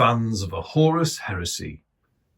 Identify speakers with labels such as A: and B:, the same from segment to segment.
A: fans of a Horus Heresy,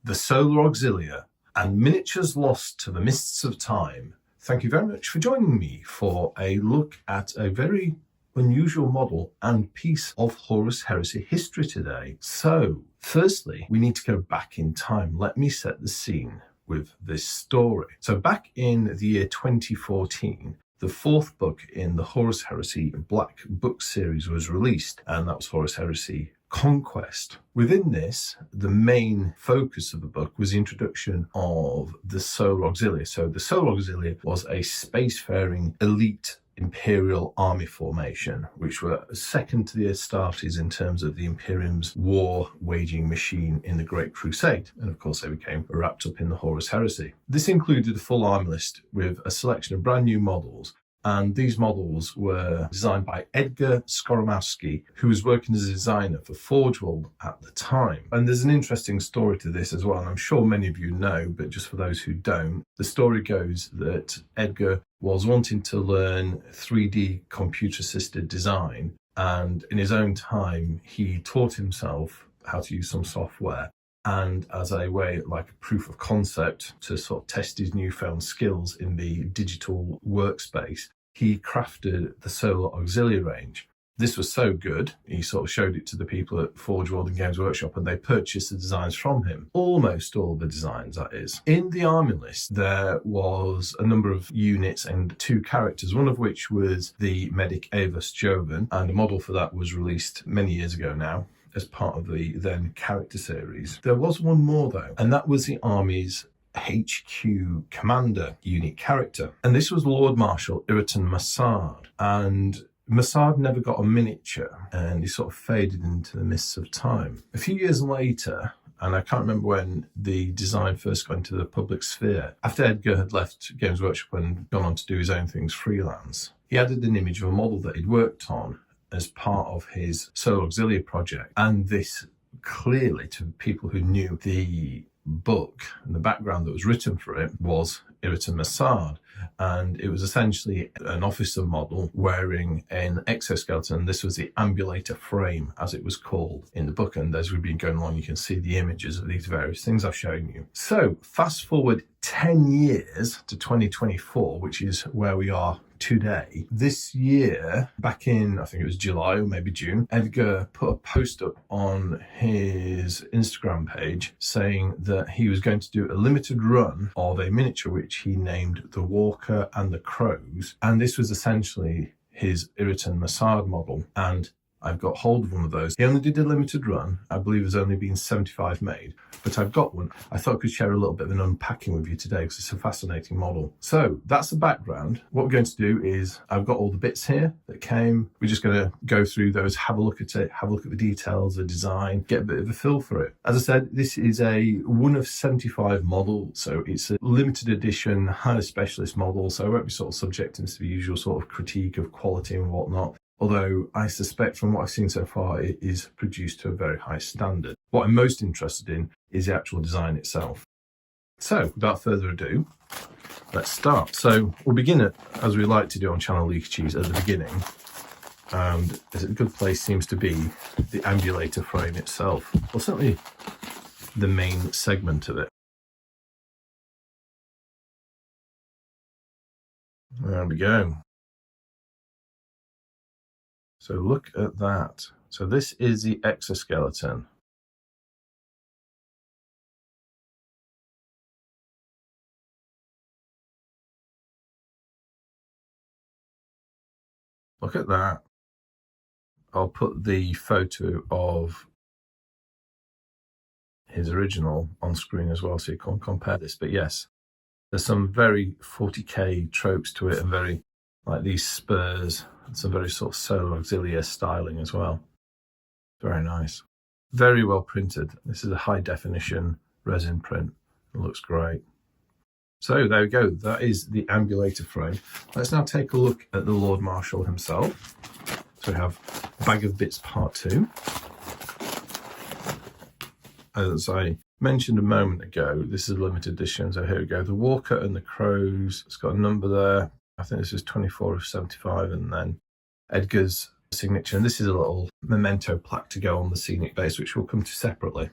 A: the Solar Auxilia, and miniatures lost to the mists of time, thank you very much for joining me for a look at a very unusual model and piece of Horus Heresy history today. So, firstly, we need to go back in time. Let me set the scene with this story. So back in the year 2014, the fourth book in the Horus Heresy Black Book series was released, and that was Horus Heresy Conquest. Within this, the main focus of the book was the introduction of the Solar Auxilia. So the Solar Auxilia was a spacefaring elite Imperial army formation, which were second to the Astartes in terms of the Imperium's war-waging machine in the Great Crusade. And of course, they became wrapped up in the Horus Heresy. This included a full army list with a selection of brand new models. And these models were designed by Edgar Skomorowski, who was working as a designer for Forge World at the time. And there's an interesting story to this as well, and I'm sure many of you know, but just for those who don't, the story goes that Edgar was wanting to learn 3D computer-assisted design, and in his own time, he taught himself how to use some software. And as a way, like a proof of concept, to sort of test his newfound skills in the digital workspace, he crafted the Solar Auxilia range. This was so good, he sort of showed it to the people at Forge World and Games Workshop, and they purchased the designs from him. Almost all the designs, that is. In the army list, there was a number of units and two characters, one of which was the medic Avus Joven, and a model for that was released many years ago now as part of the then character series. There was one more though, and that was the army's HQ commander unique character. And this was Lord Marshal Ireton MaSade. And MaSade never got a miniature, and he sort of faded into the mists of time. A few years later, and I can't remember when the design first got into the public sphere, after Edgar had left Games Workshop and gone on to do his own things freelance, he added an image of a model that he'd worked on as part of his Solar Auxilia project. And this clearly, to people who knew the book and the background that was written for it, was Ireton MaSade. And it was essentially an officer model wearing an exoskeleton. This was the ambulator frame, as it was called in the book. And as we've been going along, you can see the images of these various things I've shown you. So fast forward 10 years to 2024, which is where we are today. This year, back in, I think it was July or maybe June, Edgar put a post up on his Instagram page saying that he was going to do a limited run of a miniature which he named the Walker and the Crows. And this was essentially his Ireton MaSade model. And I've got hold of one of those. He only did a limited run. I believe there's only been 75 made, but I've got one. I thought I could share a little bit of an unpacking with you today because it's a fascinating model. So that's the background. What we're going to do is I've got all the bits here that came. We're just going to go through those, have a look at it, have a look at the details, the design, get a bit of a feel for it. As I said, this is a one of 75 model. So it's a limited edition, highly specialist model. So I won't be sort of subjecting to the usual sort of critique of quality and whatnot. Although I suspect from what I've seen so far, it is produced to a very high standard. What I'm most interested in is the actual design itself. So without further ado, let's start. So we'll begin it, as we like to do on Channel Leaky Cheese, at the beginning. And a good place seems to be the ambulator frame itself. Well, certainly the main segment of it. There we go. So look at that. So this is the exoskeleton. Look at that. I'll put the photo of his original on screen as well so you can compare this. But yes, there's some very 40k tropes to it and very like these spurs. Some very sort of Solar Auxilia styling as well. Very nice. Very well printed. This is a high definition resin print. It looks great. So there we go. That is the ambulator frame. Let's now take a look at the Lord Marshal himself. So we have Bag of Bits Part 2. As I mentioned a moment ago, this is a limited edition. So here we go. The Walker and the Crows. It's got a number there. I think this is 24 of 75, and then Edgar's signature. And this is a little memento plaque to go on the scenic base, which we'll come to separately.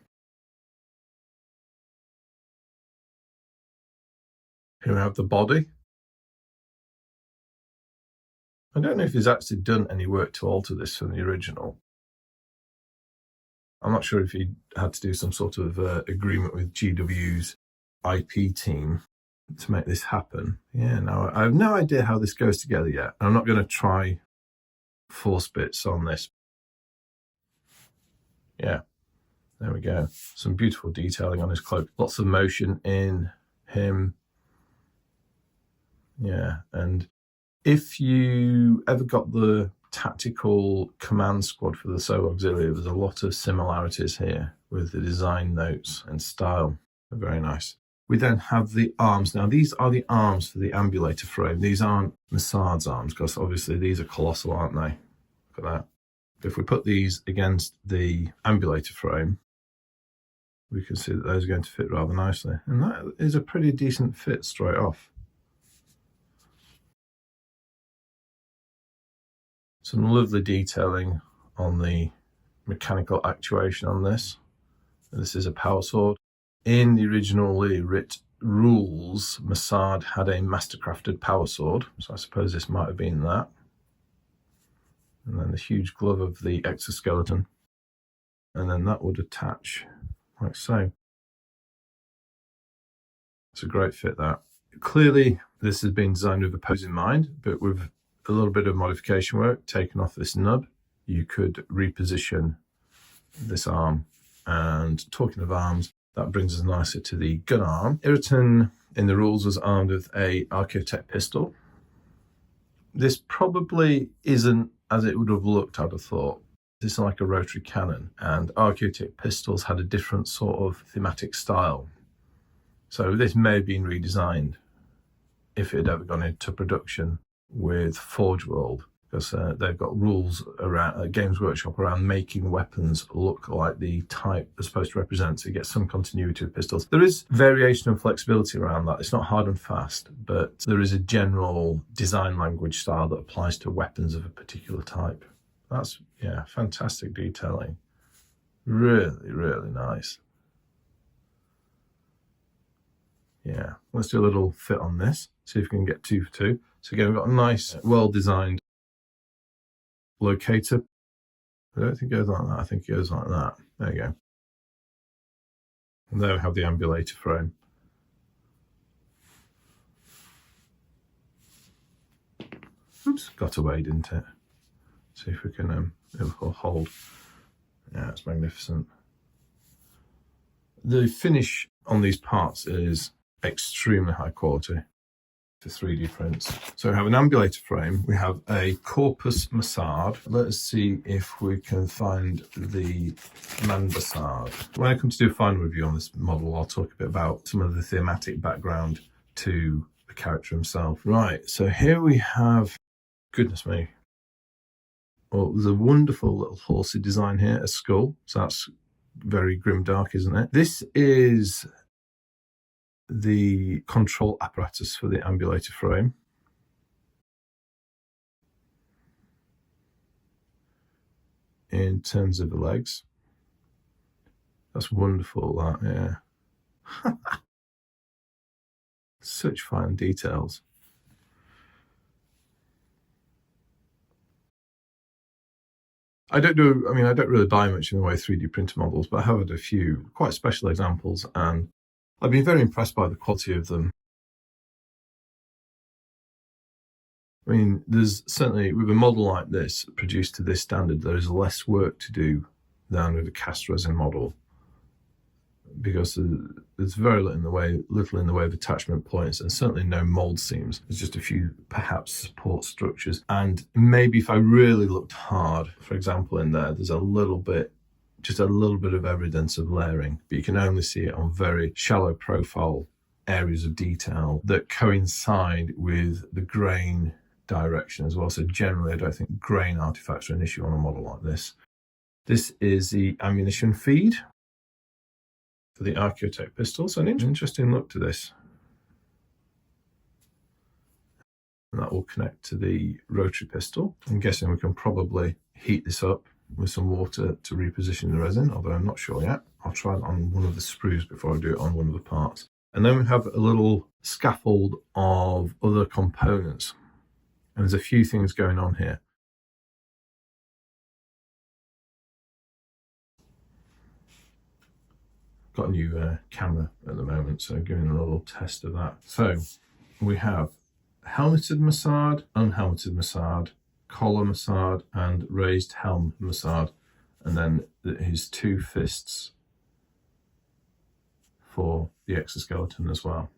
A: Here we have the body. I don't know if he's actually done any work to alter this from the original. I'm not sure if he had to do some sort of agreement with GW's IP team to make this happen. Yeah, no, I have no idea how this goes together yet. I'm not going to try force bits on this. Yeah, there we go. Some beautiful detailing on his cloak. Lots of motion in him. Yeah, and if you ever got the tactical command squad for the Solar Auxilia, there's a lot of similarities here with the design notes and style. They're very nice. We then have the arms. Now, these are the arms for the ambulator frame. These aren't MaSade's arms, because obviously these are colossal, aren't they? Look at that. If we put these against the ambulator frame, we can see that those are going to fit rather nicely. And that is a pretty decent fit straight off. Some lovely detailing on the mechanical actuation on this. This is a power sword. In the originally writ rules, MaSade had a mastercrafted power sword, so I suppose this might have been that. And then the huge glove of the exoskeleton. And then that would attach like so. It's a great fit, that. Clearly, this has been designed with a pose in mind, but with a little bit of modification work taken off this nub, you could reposition this arm. And talking of arms, that brings us nicely to the gun arm. Ireton, in the rules, was armed with a Archaeotech pistol. This probably isn't as it would have looked, I'd have thought. This is like a rotary cannon, and Archaeotech pistols had a different sort of thematic style. So this may have been redesigned if it had ever gone into production with Forge World, because they've got rules around Games Workshop around making weapons look like the type they're supposed to represent, so you get some continuity with pistols. There is variation and flexibility around that. It's not hard and fast, but there is a general design language style that applies to weapons of a particular type. That's, yeah, fantastic detailing. Really, really nice. Yeah, let's do a little fit on this, see if we can get 2 for 2. So again, we've got a nice, well-designed locator. I don't think it goes like that. I think it goes like that. There you go. And there we have the ambulator frame. Oops, got away, didn't it? See if we can it'll hold. Yeah, it's magnificent. The finish on these parts is extremely high quality for 3D prints. So we have an ambulator frame, we have a corpus MaSade. Let us see if we can find the MaSade. When I come to do a final review on this model, I'll talk a bit about some of the thematic background to the character himself. Right, so here we have, goodness me. Well, there's a wonderful little horsey design here, a skull. So that's very grimdark, isn't it? This is the control apparatus for the ambulator frame. In terms of the legs. That's wonderful, that, yeah. Such fine details. I don't really buy much in the way of 3D printer models, but I have had a few quite special examples, and I've been very impressed by the quality of them. I mean, there's certainly, with a model like this, produced to this standard, there is less work to do than with a cast resin model, because there's very little in the way of attachment points, and certainly no mold seams. There's just a few perhaps support structures, and maybe if I really looked hard, for example, in there, there's just a little bit of evidence of layering, but you can only see it on very shallow profile areas of detail that coincide with the grain direction as well. So generally, I don't think grain artifacts are an issue on a model like this. This is the ammunition feed for the Archaeotech pistol. So an interesting look to this. And that will connect to the rotary pistol. I'm guessing we can probably heat this up with some water to reposition the resin, although I'm not sure yet. I'll try it on one of the sprues before I do it on one of the parts. And then we have a little scaffold of other components. And there's a few things going on here. Got a new camera at the moment, so giving a little test of that. So we have helmeted MaSade, unhelmeted MaSade, collar MaSade, and raised helm MaSade, and then his 2 fists for the exoskeleton as well.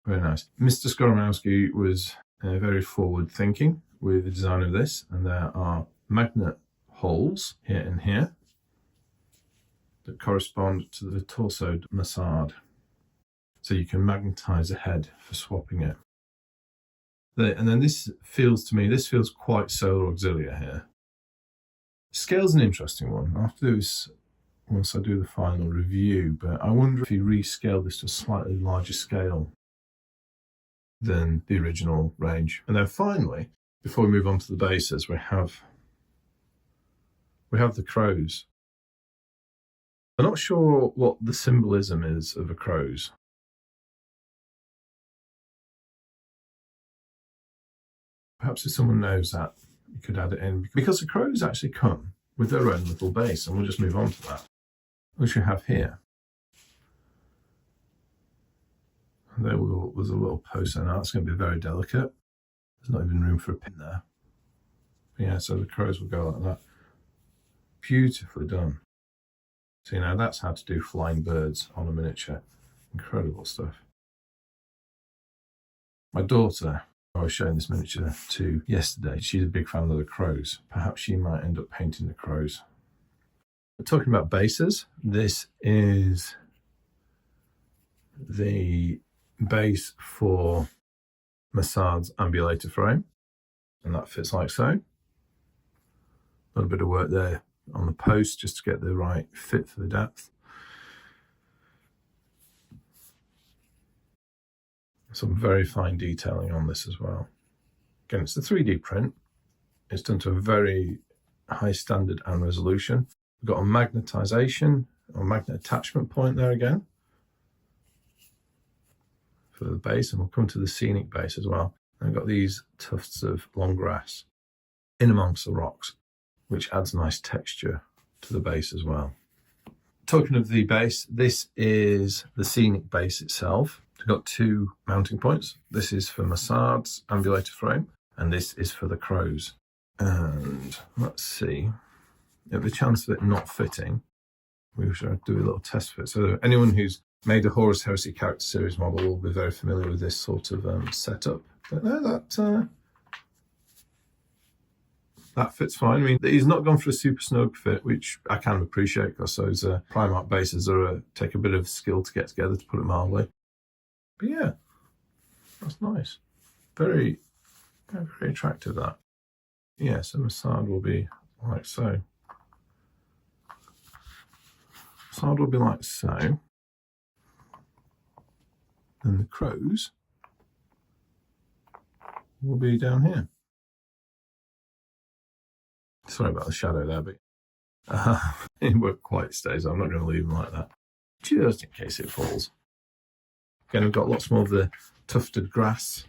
A: Very nice. Mr. Skomorowski was very forward thinking with the design of this, and there are magnet holes here and here that correspond to the torso MaSade. So you can magnetize the head for swapping it. And then this feels quite Solar Auxilia here. Scale's an interesting one. I'll have to do this once I do the final review, but I wonder if you rescale this to a slightly larger scale than the original range. And then finally, before we move on to the bases, we have the crows. I'm not sure what the symbolism is of a crow's. Perhaps if someone knows that, you could add it in, because the crows actually come with their own little base, and we'll just move on to that, which we have here. And there's a little post there. Now that's going to be very delicate. There's not even room for a pin there. But yeah, so the crows will go like that. Beautifully done. So, that's how to do flying birds on a miniature. Incredible stuff. My daughter, I was showing this miniature to yesterday. She's a big fan of the crows. Perhaps she might end up painting the crows. But talking about bases, this is the base for MaSade's ambulator frame, and that fits like so. A little bit of work there on the post just to get the right fit for the depth. Some very fine detailing on this as well. Again, it's a 3D print. It's done to a very high standard and resolution. We've got a magnetization or magnet attachment point there again for the base, and we'll come to the scenic base as well. And we've got these tufts of long grass in amongst the rocks, which adds nice texture to the base as well. Talking of the base, this is the scenic base itself. We've got 2 mounting points. This is for MaSade's ambulator frame, and this is for the crows. And let's see, at the chance of it not fitting, we should do a little test fit. So anyone who's made a Horus Heresy character series model will be very familiar with this sort of setup. But no, that fits fine. I mean, he's not gone for a super snug fit, which I kind of appreciate, because those Primarch bases take a bit of skill to get together, to put it mildly. But yeah, that's nice. Very, very, very attractive, that. Yeah, so MaSade will be like so. MaSade will be like so. And the crows will be down here. Sorry about the shadow there, but it won't quite stay, so I'm not going to leave them like that, just in case it falls. Again, we've got lots more of the tufted grass,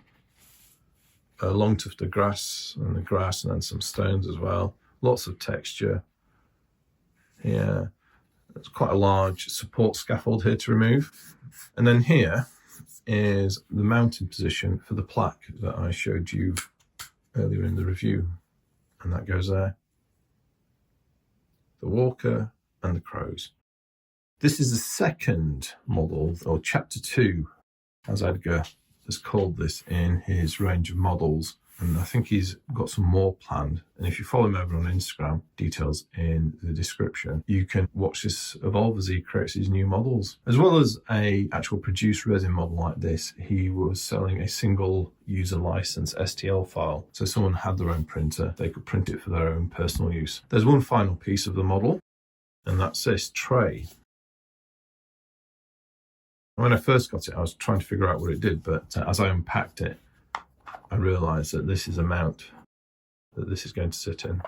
A: long tufted grass, and then some stones as well. Lots of texture here. There's quite a large support scaffold here to remove. And then here is the mounting position for the plaque that I showed you earlier in the review. And that goes there. The walker and the crows. This is the second model, or chapter 2, as Edgar has called this in his range of models. And I think he's got some more planned. And if you follow him over on Instagram, details in the description, you can watch this evolve as he creates his new models. As well as a actual produced resin model like this, he was selling a single user license STL file. So someone had their own printer, they could print it for their own personal use. There's one final piece of the model, and that's this tray. When I first got it, I was trying to figure out what it did, but as I unpacked it, I realise that this is a mount that this is going to sit in.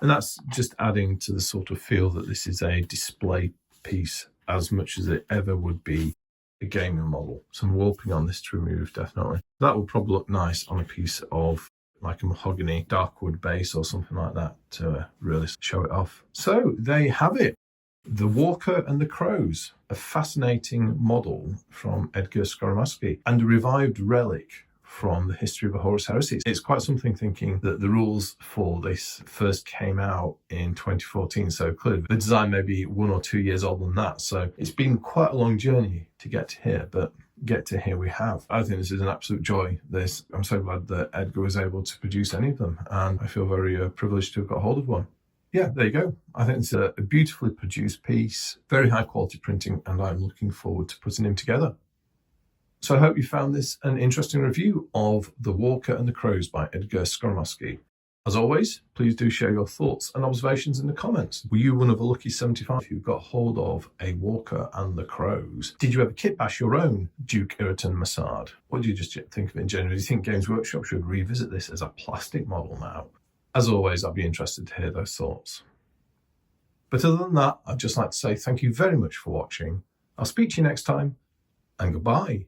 A: And that's just adding to the sort of feel that this is a display piece as much as it ever would be a gaming model. Some warping on this to remove, definitely. That will probably look nice on a piece of like a mahogany dark wood base or something like that to really show it off. So there you have it. The Walker and the Crows, a fascinating model from Edgar Skomorowski and a revived relic from the history of a Horus Heresy. It's quite something thinking that the rules for this first came out in 2014, so clearly the design may be 1 or 2 years older than that. So it's been quite a long journey to get to here, but get to here we have. I think this is an absolute joy. I'm so glad that Edgar was able to produce any of them, and I feel very privileged to have got hold of one. Yeah, there you go. I think it's a beautifully produced piece, very high quality printing, and I'm looking forward to putting him together. So I hope you found this an interesting review of The Walker and the Crows by Edgar Skomorowski. As always, please do share your thoughts and observations in the comments. Were you one of the lucky 75 who got hold of a Walker and the Crows? Did you ever kit bash your own Duke Ireton MaSade? What do you just think of it in general? Do you think Games Workshop should revisit this as a plastic model now? As always, I'd be interested to hear those thoughts. But other than that, I'd just like to say thank you very much for watching. I'll speak to you next time, and goodbye.